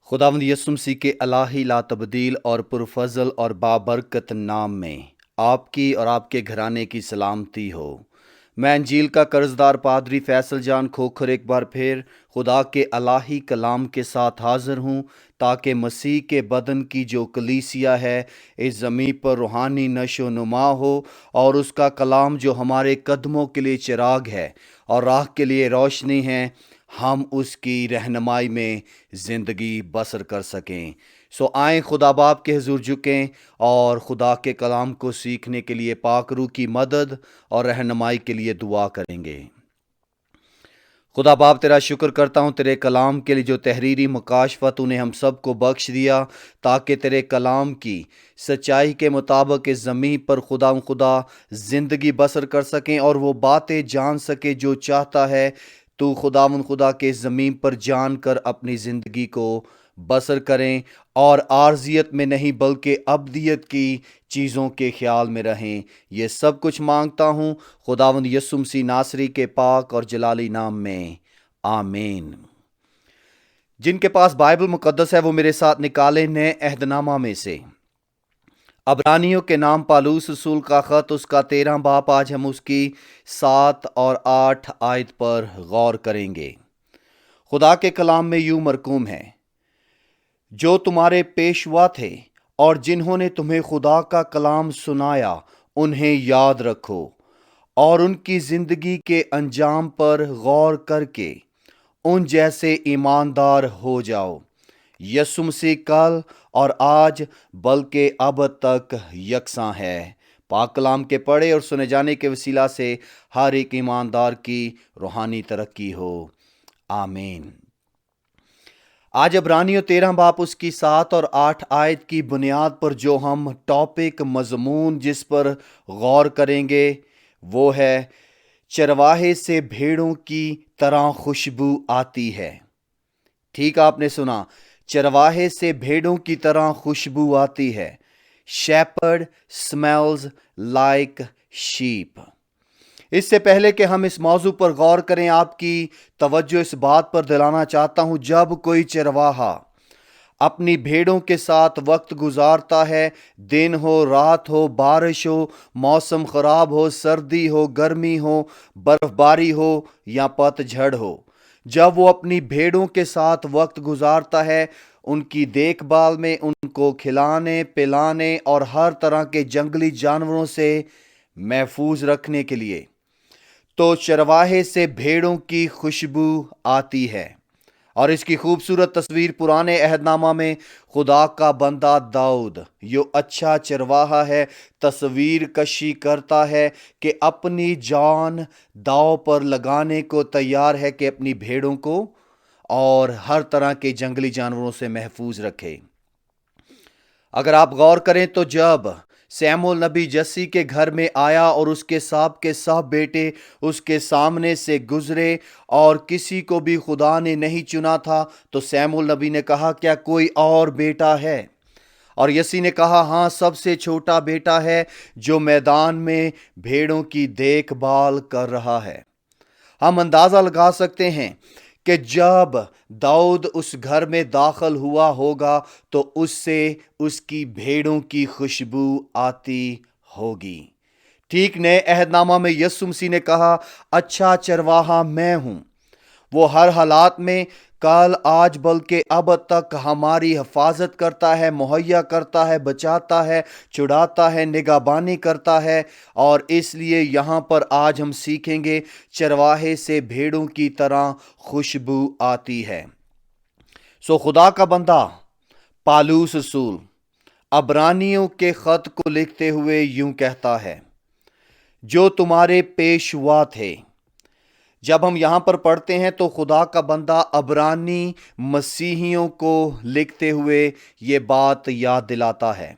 خداوند یسوع مسیح کے الہی لا تبدیل اور پرفضل اور بابرکت نام میں آپ کی اور آپ کے گھرانے کی سلامتی ہو۔ میں انجیل کا قرضدار پادری فیصل جان کھوکھر ایک بار پھر خدا کے الہی کلام کے ساتھ حاضر ہوں تاکہ مسیح کے بدن کی جو کلیسیا ہے اس زمین پر روحانی نشو و نما ہو، اور اس کا کلام جو ہمارے قدموں کے لیے چراغ ہے اور راہ کے لیے روشنی ہے، ہم اس کی رہنمائی میں زندگی بسر کر سکیں۔ سو آئیں خدا باپ کے حضور جھکیں اور خدا کے کلام کو سیکھنے کے لیے پاک روح کی مدد اور رہنمائی کے لیے دعا کریں گے۔ خدا باپ تیرا شکر کرتا ہوں تیرے کلام کے لیے جو تحریری مکاشفت انہیں ہم سب کو بخش دیا، تاکہ تیرے کلام کی سچائی کے مطابق اس زمین پر خدا زندگی بسر کر سکیں اور وہ باتیں جان سکے جو چاہتا ہے تو خدا کے زمین پر جان کر اپنی زندگی کو بسر کریں، اور عارضیت میں نہیں بلکہ ابدیت کی چیزوں کے خیال میں رہیں۔ یہ سب کچھ مانگتا ہوں خداوند یسوع مسیح ناصری کے پاک اور جلالی نام میں، آمین۔ جن کے پاس بائبل مقدس ہے وہ میرے ساتھ نکالے نئے عہد نامہ میں سے عبرانیوں کے نام پالوس رسول کا خط، اس کا 13 باب۔ آج ہم اس کی 7 اور 8 آیت پر غور کریں گے۔ خدا کے کلام میں یوں مرقوم ہے: جو تمہارے پیشوا تھے اور جنہوں نے تمہیں خدا کا کلام سنایا انہیں یاد رکھو، اور ان کی زندگی کے انجام پر غور کر کے ان جیسے ایماندار ہو جاؤ۔ یسوع مسیح کل اور آج بلکہ اب تک یکساں ہے۔ پاک کلام کے پڑھے اور سنے جانے کے وسیلہ سے ہر ایک ایماندار کی روحانی ترقی ہو، آمین۔ آج عبرانیوں 13 باب اس کی 7 اور 8 آیت کی بنیاد پر جو ہم ٹاپک مضمون جس پر غور کریں گے وہ ہے چرواہے سے بھیڑوں کی طرح خوشبو آتی ہے۔ ٹھیک آپ نے سنا، چرواہے سے بھیڑوں کی طرح خوشبو آتی ہے۔ shepherd smells like sheep۔ اس سے پہلے کہ ہم اس موضوع پر غور کریں، آپ کی توجہ اس بات پر دلانا چاہتا ہوں، جب کوئی چرواہا اپنی بھیڑوں کے ساتھ وقت گزارتا ہے، دن ہو، رات ہو، بارش ہو، موسم خراب ہو، سردی ہو، گرمی ہو، برف باری ہو یا پت جھڑ ہو، جب وہ اپنی بھیڑوں کے ساتھ وقت گزارتا ہے ان کی دیکھ بھال میں، ان کو کھلانے پلانے اور ہر طرح کے جنگلی جانوروں سے محفوظ رکھنے کے لیے، تو چرواہے سے بھیڑوں کی خوشبو آتی ہے۔ اور اس کی خوبصورت تصویر پرانے عہد نامہ میں خدا کا بندہ داؤد، جو اچھا چرواہا ہے، تصویر کشی کرتا ہے کہ اپنی جان داؤ پر لگانے کو تیار ہے کہ اپنی بھیڑوں کو اور ہر طرح کے جنگلی جانوروں سے محفوظ رکھے۔ اگر آپ غور کریں تو جب سیموئیل نبی جسی کے گھر میں آیا اور اس کے سب بیٹے اس کے سامنے سے گزرے اور کسی کو بھی خدا نے نہیں چنا تھا، تو سیموئیل نبی نے کہا کیا کوئی اور بیٹا ہے؟ اور یسی نے کہا ہاں، سب سے چھوٹا بیٹا ہے جو میدان میں بھیڑوں کی دیکھ بھال کر رہا ہے۔ ہم اندازہ لگا سکتے ہیں کہ جب داؤد اس گھر میں داخل ہوا ہوگا تو اس سے اس کی بھیڑوں کی خوشبو آتی ہوگی۔ ٹھیک نئے عہد نامہ میں یسوع مسیح نے کہا اچھا چرواہا میں ہوں۔ وہ ہر حالات میں، کل آج بلکہ اب تک ہماری حفاظت کرتا ہے، مہیا کرتا ہے، بچاتا ہے، چھڑاتا ہے، نگہبانی کرتا ہے۔ اور اس لیے یہاں پر آج ہم سیکھیں گے چرواہے سے بھیڑوں کی طرح خوشبو آتی ہے۔ سو خدا کا بندہ پالوس رسول عبرانیوں کے خط کو لکھتے ہوئے یوں کہتا ہے: جو تمہارے پیشوا تھے۔ جب ہم یہاں پر پڑھتے ہیں تو خدا کا بندہ عبرانی مسیحیوں کو لکھتے ہوئے یہ بات یاد دلاتا ہے،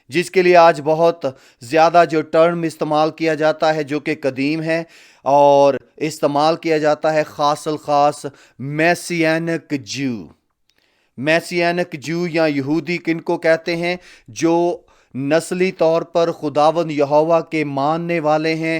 جس کے لیے آج بہت زیادہ جو ٹرم استعمال کیا جاتا ہے جو کہ قدیم ہے، اور استعمال کیا جاتا ہے خاص الخاص میسینک جو۔ میسینک جو یا یہودی کن کو کہتے ہیں؟ جو نسلی طور پر خداوند یہوہ کے ماننے والے ہیں،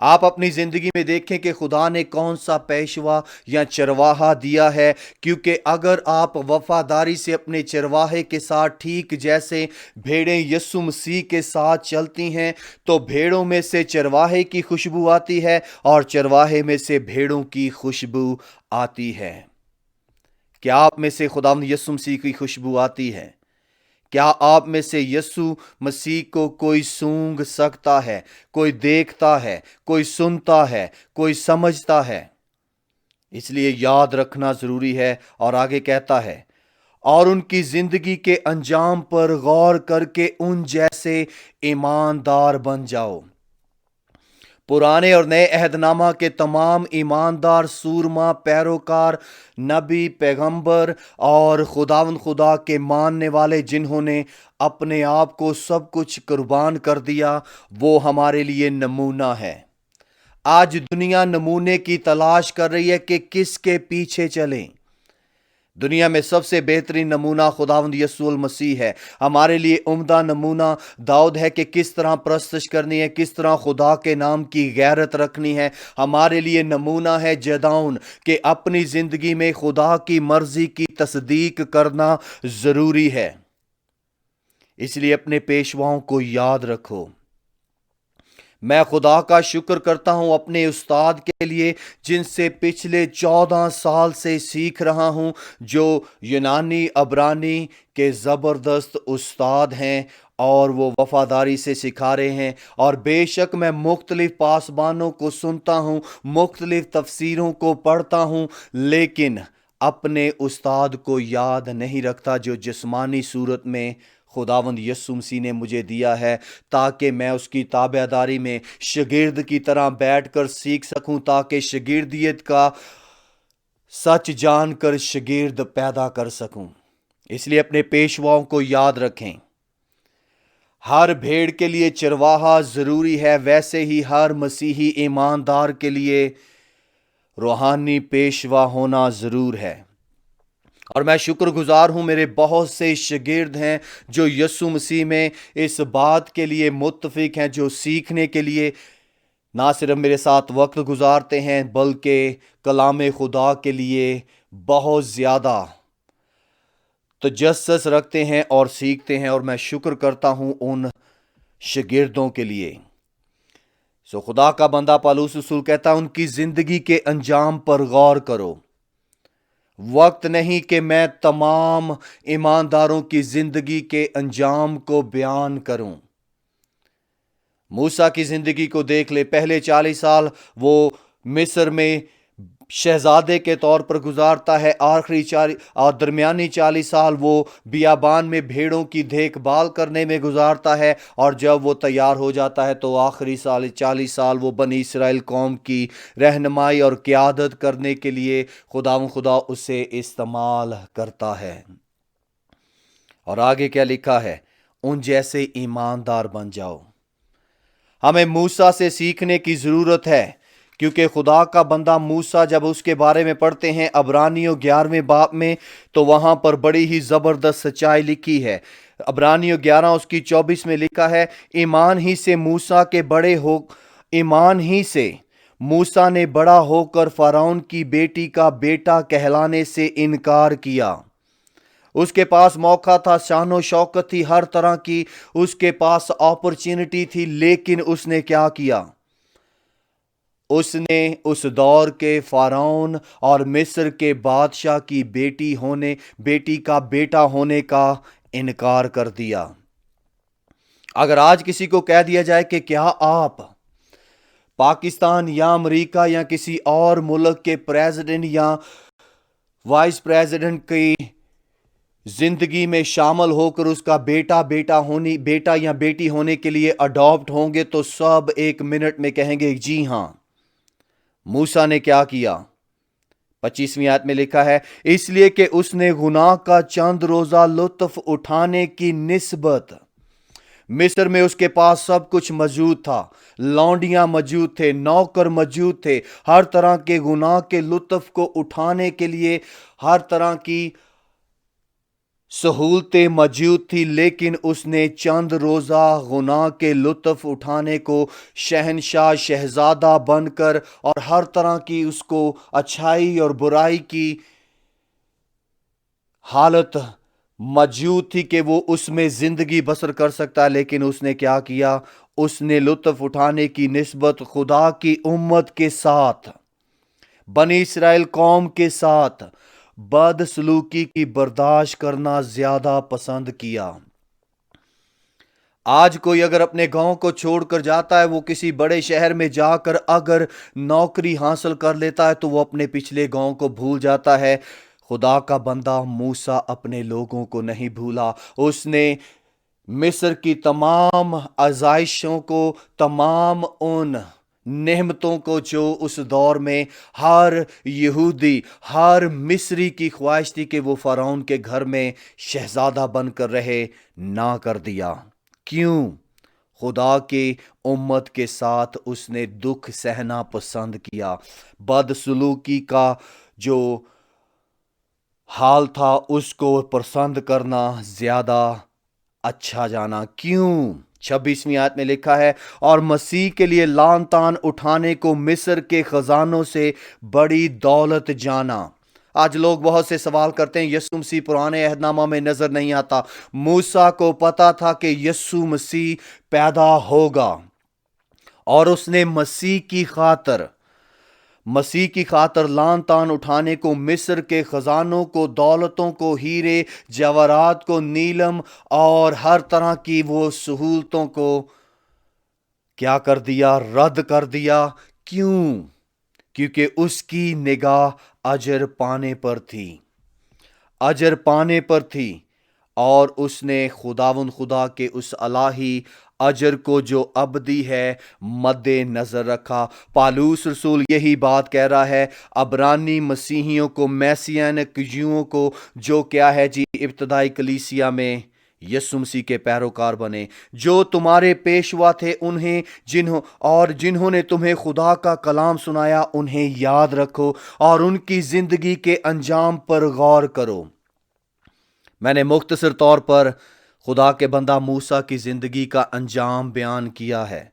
آپ اپنی زندگی میں دیکھیں کہ خدا نے کون سا پیشوا یا چرواہا دیا ہے، کیونکہ اگر آپ وفاداری سے اپنے چرواہے کے ساتھ ٹھیک جیسے بھیڑیں یسوع مسیح کے ساتھ چلتی ہیں تو بھیڑوں میں سے چرواہے کی خوشبو آتی ہے اور چرواہے میں سے بھیڑوں کی خوشبو آتی ہے۔ کیا آپ میں سے خداوند یسوع مسیح کی خوشبو آتی ہے؟ کیا آپ میں سے یسوع مسیح کو کوئی سونگ سکتا ہے، کوئی دیکھتا ہے، کوئی سنتا ہے، کوئی سمجھتا ہے؟ اس لیے یاد رکھنا ضروری ہے۔ اور آگے کہتا ہے، اور ان کی زندگی کے انجام پر غور کر کے ان جیسے ایماندار بن جاؤ۔ پرانے اور نئے عہد نامہ کے تمام ایماندار سورما پیروکار، نبی، پیغمبر اور خداوند خدا کے ماننے والے جنہوں نے اپنے آپ کو سب کچھ قربان کر دیا، وہ ہمارے لیے نمونہ ہے۔ آج دنیا نمونے کی تلاش کر رہی ہے کہ کس کے پیچھے چلیں۔ دنیا میں سب سے بہترین نمونہ خداوند یسوع المسیح ہے۔ ہمارے لیے عمدہ نمونہ داؤد ہے کہ کس طرح پرستش کرنی ہے، کس طرح خدا کے نام کی غیرت رکھنی ہے۔ ہمارے لیے نمونہ ہے جدعون کہ اپنی زندگی میں خدا کی مرضی کی تصدیق کرنا ضروری ہے۔ اس لیے اپنے پیشواؤں کو یاد رکھو۔ میں خدا کا شکر کرتا ہوں اپنے استاد کے لیے جن سے پچھلے 14 سال سے سیکھ رہا ہوں، جو یونانی عبرانی کے زبردست استاد ہیں اور وہ وفاداری سے سکھا رہے ہیں۔ اور بے شک میں مختلف پاسبانوں کو سنتا ہوں، مختلف تفسیروں کو پڑھتا ہوں، لیکن اپنے استاد کو یاد نہیں رکھتا جو جسمانی صورت میں خداوند یسوع مسیح نے مجھے دیا ہے، تاکہ میں اس کی تابعداری میں شاگرد کی طرح بیٹھ کر سیکھ سکوں، تاکہ شاگردیت کا سچ جان کر شاگرد پیدا کر سکوں۔ اس لیے اپنے پیشواؤں کو یاد رکھیں۔ ہر بھیڑ کے لیے چرواہا ضروری ہے، ویسے ہی ہر مسیحی ایماندار کے لیے روحانی پیشوا ہونا ضرور ہے۔ اور میں شکر گزار ہوں، میرے بہت سے شاگرد ہیں جو یسوع مسیح میں اس بات کے لیے متفق ہیں، جو سیکھنے کے لیے نہ صرف میرے ساتھ وقت گزارتے ہیں بلکہ کلام خدا کے لیے بہت زیادہ تجسس رکھتے ہیں اور سیکھتے ہیں، اور میں شکر کرتا ہوں ان شاگردوں کے لیے۔ خدا کا بندہ پالوس رسول کہتا ہے، ان کی زندگی کے انجام پر غور کرو۔ وقت نہیں کہ میں تمام ایمانداروں کی زندگی کے انجام کو بیان کروں۔ موسیٰ کی زندگی کو دیکھ لے، پہلے 40 سال وہ مصر میں شہزادے کے طور پر گزارتا ہے، آخری اور درمیانی 40 سال وہ بیابان میں بھیڑوں کی دیکھ بھال کرنے میں گزارتا ہے، اور جب وہ تیار ہو جاتا ہے تو آخری 40 سال وہ بنی اسرائیل قوم کی رہنمائی اور قیادت کرنے کے لیے خدا اسے استعمال کرتا ہے۔ اور آگے کیا لکھا ہے؟ ان جیسے ایماندار بن جاؤ۔ ہمیں موسیٰ سے سیکھنے کی ضرورت ہے، کیونکہ خدا کا بندہ موسیٰ، جب اس کے بارے میں پڑھتے ہیں عبرانیوں 11ویں باب میں، تو وہاں پر بڑی ہی زبردست سچائی لکھی ہے۔ عبرانیوں 11 اس کی 24 میں لکھا ہے، ایمان ہی سے موسیٰ نے بڑا ہو کر فرعون کی بیٹی کا بیٹا کہلانے سے انکار کیا۔ اس کے پاس موقع تھا، شان و شوکت تھی، ہر طرح کی اس کے پاس اپرچونٹی تھی، لیکن اس نے کیا کیا؟ اس نے اس دور کے فرعون اور مصر کے بادشاہ کی بیٹی کا بیٹا ہونے کا انکار کر دیا۔ اگر آج کسی کو کہہ دیا جائے کہ کیا آپ پاکستان یا امریکہ یا کسی اور ملک کے پریزیڈنٹ یا وائس پریزیڈنٹ کی زندگی میں شامل ہو کر اس کا بیٹا یا بیٹی ہونے کے لیے اڈاپٹ ہوں گے، تو سب 1 منٹ میں کہیں گے جی ہاں۔ موسیٰ نے کیا کیا؟ 25ویں آیت میں لکھا ہے، اس لیے کہ اس نے گناہ کا چند روزہ لطف اٹھانے کی نسبت، مصر میں اس کے پاس سب کچھ موجود تھا، لونڈیاں موجود تھے، نوکر موجود تھے، ہر طرح کے گناہ کے لطف کو اٹھانے کے لیے ہر طرح کی سہولتیں موجود تھی، لیکن اس نے چند روزہ گناہ کے لطف اٹھانے کو شہنشاہ شہزادہ بن کر، اور ہر طرح کی اس کو اچھائی اور برائی کی حالت موجود تھی کہ وہ اس میں زندگی بسر کر سکتا ہے، لیکن اس نے کیا کیا؟ اس نے لطف اٹھانے کی نسبت خدا کی امت کے ساتھ، بنی اسرائیل قوم کے ساتھ بد سلوکی کی برداشت کرنا زیادہ پسند کیا۔ آج کوئی اگر اپنے گاؤں کو چھوڑ کر جاتا ہے، وہ کسی بڑے شہر میں جا کر اگر نوکری حاصل کر لیتا ہے تو وہ اپنے پچھلے گاؤں کو بھول جاتا ہے۔ خدا کا بندہ موسیٰ اپنے لوگوں کو نہیں بھولا۔ اس نے مصر کی تمام آزائشوں کو، تمام ان نعمتوں کو جو اس دور میں ہر یہودی، ہر مصری کی خواہش تھی کہ وہ فرعون کے گھر میں شہزادہ بن کر رہے، نہ کر دیا۔ کیوں؟ خدا کے امت کے ساتھ اس نے دکھ سہنا پسند کیا۔ بد سلوکی کا جو حال تھا اس کو پسند کرنا زیادہ اچھا جانا۔ کیوں؟ 26ویں آیت میں لکھا ہے، اور مسیح کے لیے لعن طعن اٹھانے کو مصر کے خزانوں سے بڑی دولت جانا۔ آج لوگ بہت سے سوال کرتے ہیں، یسوع مسیح پرانے عہد نامہ میں نظر نہیں آتا۔ موسیٰ کو پتا تھا کہ یسوع مسیح پیدا ہوگا، اور اس نے مسیح کی خاطر لعن طعن اٹھانے کو، مصر کے خزانوں کو، دولتوں کو، ہیرے جواہرات کو، نیلم اور ہر طرح کی وہ سہولتوں کو کیا کر دیا؟ رد کر دیا۔ کیوں؟ کیونکہ اس کی نگاہ اجر پانے پر تھی، اجر پانے پر تھی، اور اس نے خداوند خدا کے اس الہی اجر کو جو ابدی ہے مد نظر رکھا۔ پالوس رسول یہی بات کہہ رہا ہے عبرانی مسیحیوں کو، میسینک یوؤں کو، جو کیا ہے جی ابتدائی کلیسیا میں یسوع مسیح کے پیروکار بنے، جو تمہارے پیشوا تھے، جنہوں نے تمہیں خدا کا کلام سنایا، انہیں یاد رکھو اور ان کی زندگی کے انجام پر غور کرو۔ میں نے مختصر طور پر خدا کے بندہ موسیٰ کی زندگی کا انجام بیان کیا ہے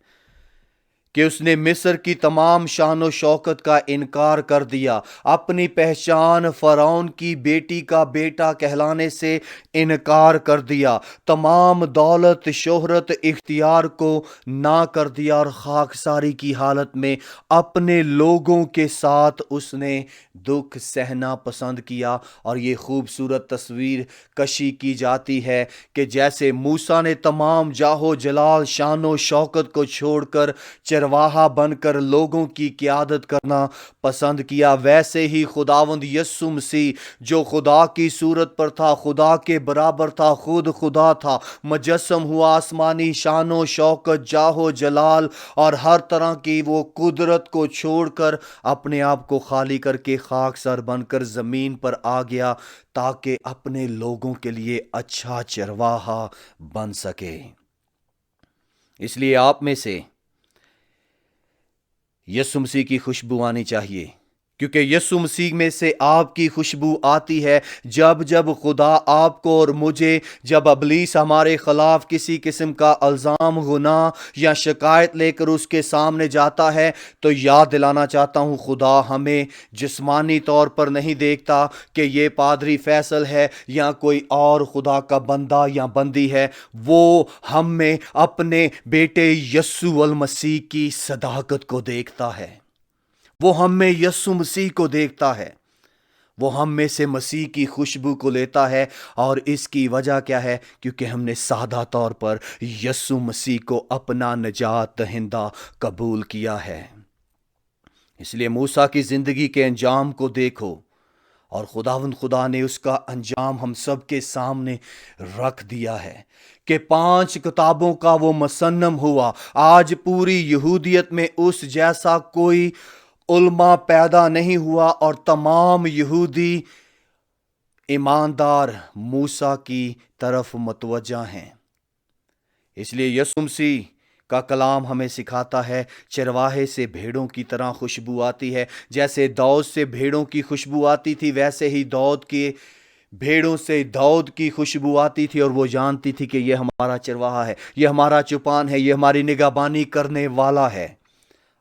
کہ اس نے مصر کی تمام شان و شوکت کا انکار کر دیا، اپنی پہچان فرعون کی بیٹی کا بیٹا کہلانے سے انکار کر دیا، تمام دولت، شہرت، اختیار کو نہ کر دیا، اور خاکساری کی حالت میں اپنے لوگوں کے ساتھ اس نے دکھ سہنا پسند کیا۔ اور یہ خوبصورت تصویر کشی کی جاتی ہے کہ جیسے موسیٰ نے تمام جاہو جلال، شان و شوکت کو چھوڑ کر چرواہا بن کر لوگوں کی قیادت کرنا پسند کیا، ویسے ہی خداوند یسوع مسیح جو خدا کی صورت پر تھا، خدا کے برابر تھا، خود خدا تھا، مجسم ہوا، آسمانی شان و شوکت، جاہو جلال اور ہر طرح کی وہ قدرت کو چھوڑ کر اپنے آپ کو خالی کر کے خاک سر بن کر زمین پر آ گیا تاکہ اپنے لوگوں کے لیے اچھا چرواہا بن سکے۔ اس لیے آپ میں سے یسوع مسیح کی خوشبو آنی چاہیے، کیونکہ یسوع مسیح میں سے آپ کی خوشبو آتی ہے جب خدا آپ کو اور مجھے، جب ابلیس ہمارے خلاف کسی قسم کا الزام، گناہ یا شکایت لے کر اس کے سامنے جاتا ہے، تو یاد دلانا چاہتا ہوں خدا ہمیں جسمانی طور پر نہیں دیکھتا کہ یہ پادری فیصل ہے یا کوئی اور خدا کا بندہ یا بندی ہے، وہ ہم میں اپنے بیٹے یسوع المسیح کی صداقت کو دیکھتا ہے، وہ ہم میں یسوع مسیح کو دیکھتا ہے، وہ ہم میں سے مسیح کی خوشبو کو لیتا ہے۔ اور اس کی وجہ کیا ہے؟ کیونکہ ہم نے سادہ طور پر یسوع مسیح کو اپنا نجات دہندہ قبول کیا ہے۔ اس لیے موسیٰ کی زندگی کے انجام کو دیکھو، اور خدا نے اس کا انجام ہم سب کے سامنے رکھ دیا ہے کہ 5 کتابوں کا وہ مصنم ہوا۔ آج پوری یہودیت میں اس جیسا کوئی علماء پیدا نہیں ہوا، اور تمام یہودی ایماندار موسیٰ کی طرف متوجہ ہیں۔ اس لیے یسوع مسیح کا کلام ہمیں سکھاتا ہے چرواہے سے بھیڑوں کی طرح خوشبو آتی ہے۔ جیسے داؤد سے بھیڑوں کی خوشبو آتی تھی، ویسے ہی داؤد کے بھیڑوں سے داؤد کی خوشبو آتی تھی اور وہ جانتی تھی کہ یہ ہمارا چرواہا ہے، یہ ہمارا چوپان ہے، یہ ہماری نگہبانی کرنے والا ہے۔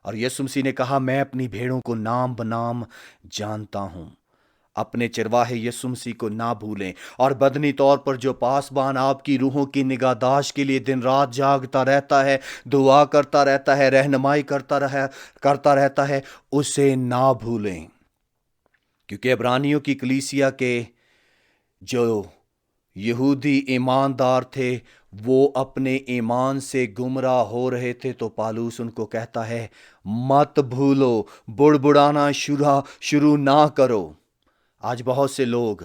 اور یسوع مسیح نے کہا میں اپنی بھیڑوں کو نام بنام جانتا ہوں۔ اپنے چرواہے یسوع مسیح کو نہ بھولیں، اور بدنی طور پر جو پاسبان آپ کی روحوں کی نگہداشت کے لیے دن رات جاگتا رہتا ہے، دعا کرتا رہتا ہے، رہنمائی کرتا رہتا ہے، اسے نہ بھولیں۔ کیونکہ عبرانیوں کی کلیسیا کے جو یہودی ایماندار تھے وہ اپنے ایمان سے گمراہ ہو رہے تھے، تو پالوس ان کو کہتا ہے مت بھولو، بڑبڑانا شروع نہ کرو۔ آج بہت سے لوگ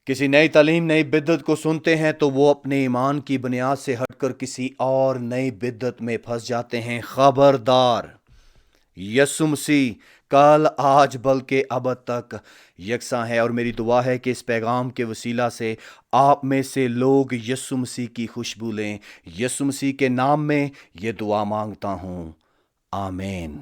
کسی نئی تعلیم، نئی بدعت کو سنتے ہیں تو وہ اپنے ایمان کی بنیاد سے ہٹ کر کسی اور نئی بدعت میں پھنس جاتے ہیں۔ خبردار، یسوع مسیح کل، آج، بلکہ ابد تک یکساں ہے، اور میری دعا ہے کہ اس پیغام کے وسیلہ سے آپ میں سے لوگ یسوع مسیح کی خوشبو لیں۔ یسوع مسیح کے نام میں یہ دعا مانگتا ہوں، آمین۔